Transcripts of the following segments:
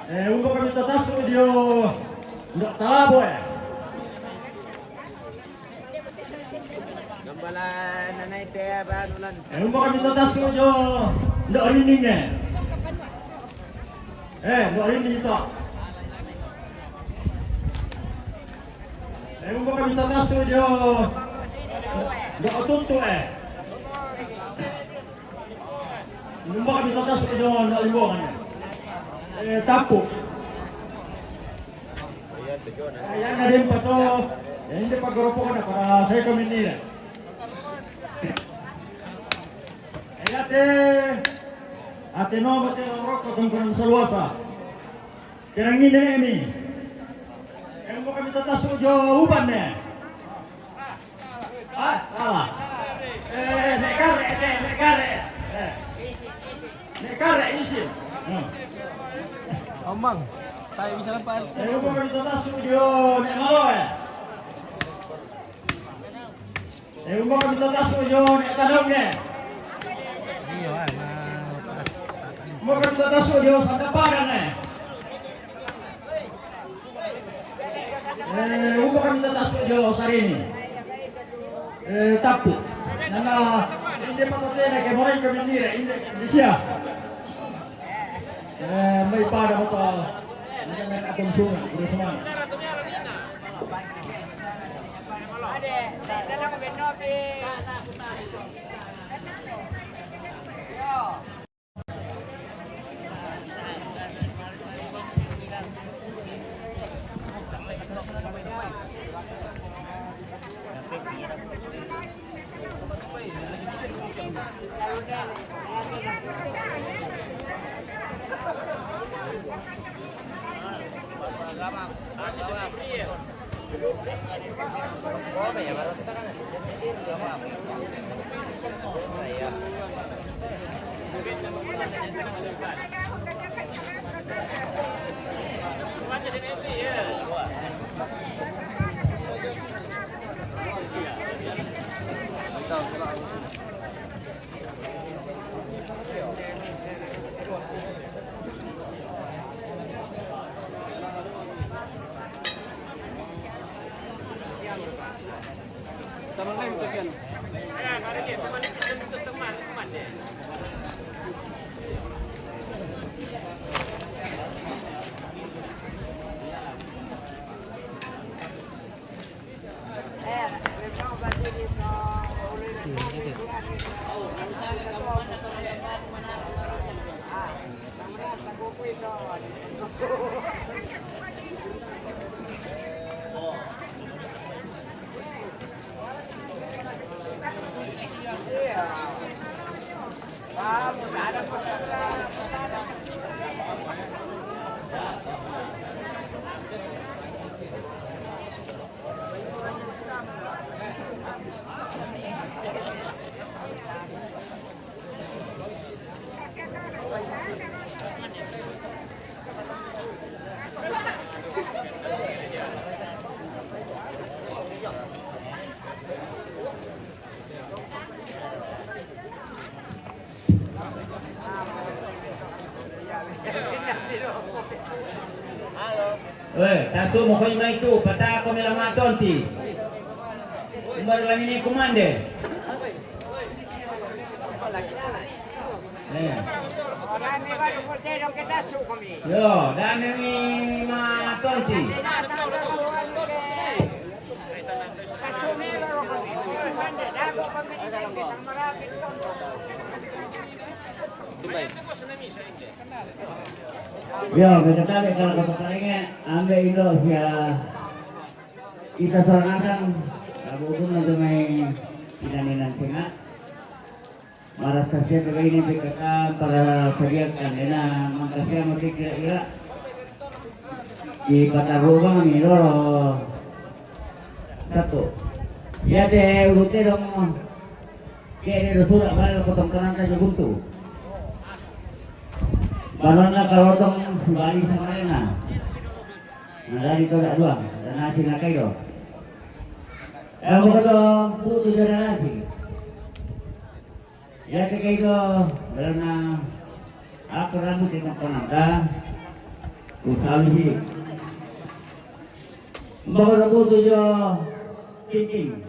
Untuk kami tatas studio nggak tahu Gambalan nanay teh banulan. Untuk kami tatas studio nggak rindingnya. Nggak rinding itu. Untuk kami tatas studio nggak tutup Untuk kami tatas studio nggak limbongan. Tapu. Ayan na din pa to. Hindi pa grupo ko na para sa community. Ate no mati ang rock ko tungkol sa luwasa. Kirangin na ini. Kaya mo kami tataso jo uban na. Salah. Nekare isin. Omang, tayo bisa lepas. Kaya mo kami tataso jo nek malo Kaya mo kami tataso jo nek tanong Iya, Mo kami tataso jo sa daparan Umbo kami tataso jo sarini. Tapu. Nana hindi patatena kay mo rin kami nire hindi siya. May para mo to. Hindi may atong sungan. Hindi sungan. Tasu mo koy may tu pata ko mila matonti. Umbar lang ini kumande. Dami ba yung portero kita su kami. Yo, dami mi matonti. Kasumero ro kami. Sande dago kami kita marapit. Yo, berkata kalau keperluannya ambil itu sia kita sorangan kamu pun nanti main tidak singa marah sasia juga ini PKK para sediakan dena makasih mesti kira-kira di Patarubang ini loh satu ya deh urutnya dong kayak ada surat balik potong kanan saja buntu. Balonnya kalau tong sebalik sama Lena. Nah dari itu ada dua, dan nasi nakai do. Aku kata butuh dari nasi. Ya kayak itu, balonnya aku rambut di tempat nanda. Usawi Mbak tujuh Cincin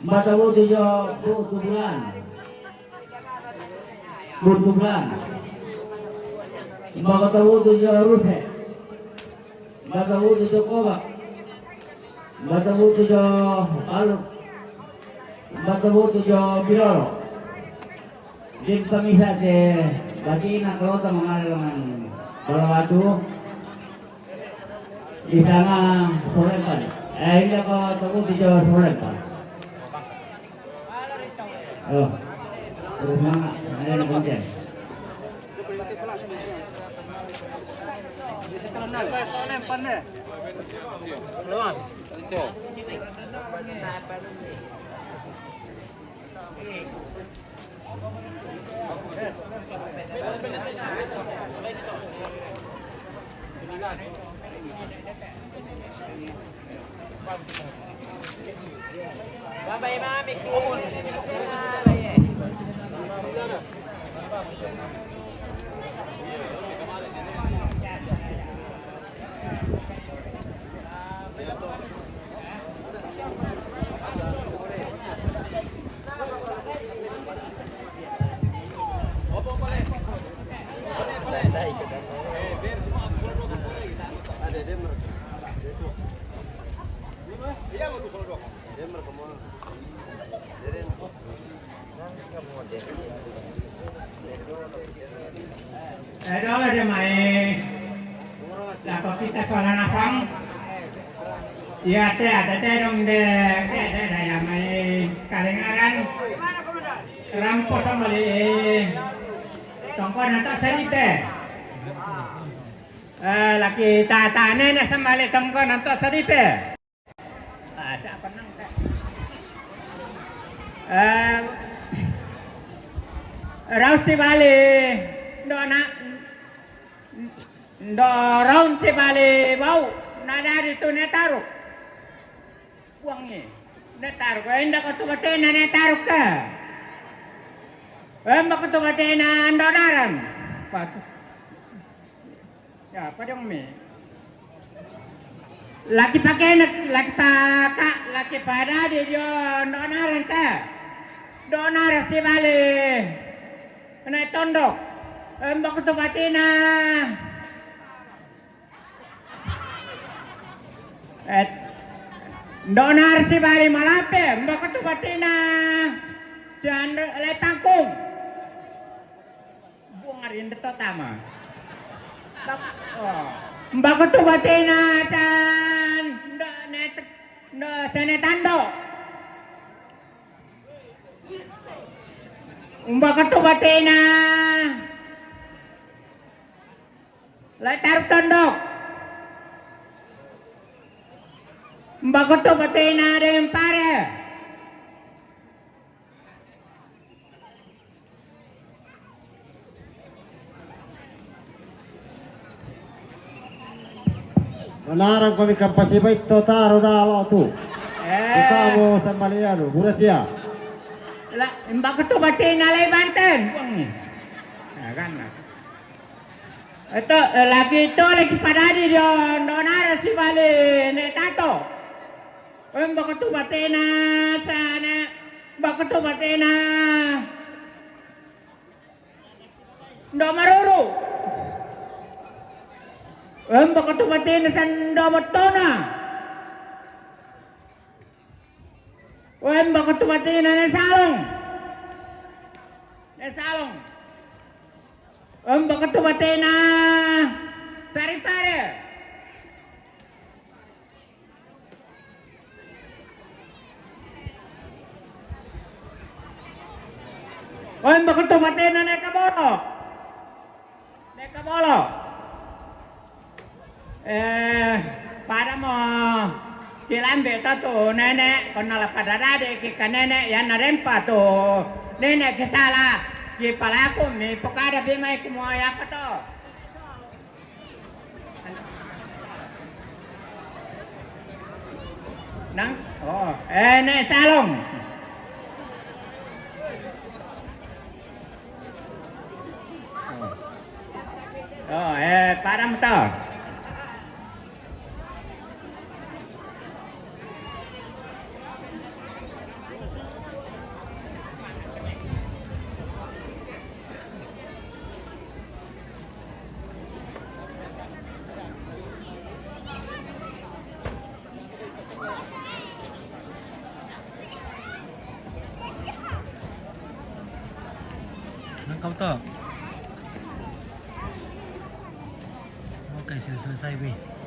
Mbak tujuh Bulan Mbak tujuh Ruse Mbak tujuh Kobak Mbak tujuh Aluk Mbak tujuh Birolo Din pemisah ke Batina kalau mengalangan Balawatu di sana Sorepan. Ini apa tahu di Jawa Sorepan. Oh, terus mana? Ada yang konten. Babay mami ko. Đó là để mày là có kita soalan asam. Ya teh dong de ya mày kalengaran rampok sama le tongko nata sarite. Laki tatane na sama le tongko nata sarite. Siapa nang teh? Raus ti bale do raun ti bale bau nadari tu netaruk uangnya netaruk endak ko tubatena netaruk ka mbak ko tubatena andonaran patu ya padang me laki pakai laki pada di jo donaran ka donaran si bale na tondok mbak ko tubatena donar si bali malape mbak ko batina jan le pangkung bungarin deto tama mbak ko batina jan no tando mbak ko batina le taruh tondok mbak ko batina dengan pare Melarang pemikan pasibay to taro na alo tu. Kamu sambalian burasia. Lah mbak ko batina lay Banten nah, kan itu lagi pada di donar si bali ne tato mbak ko batina sana mbak ko batina do maruru mbak ko batina san do motona mbak ko batina ne salong mbak ko batina cari pare mbak ko batina ne kabolo pada mo dilambe to nenek kono pada dade ki nenek ya narempa to nenek kesala ki palaku mi pokada bimai ku mo ya to nang nek salong para mo to. Nangkaw to. Okay, selesai, Bi.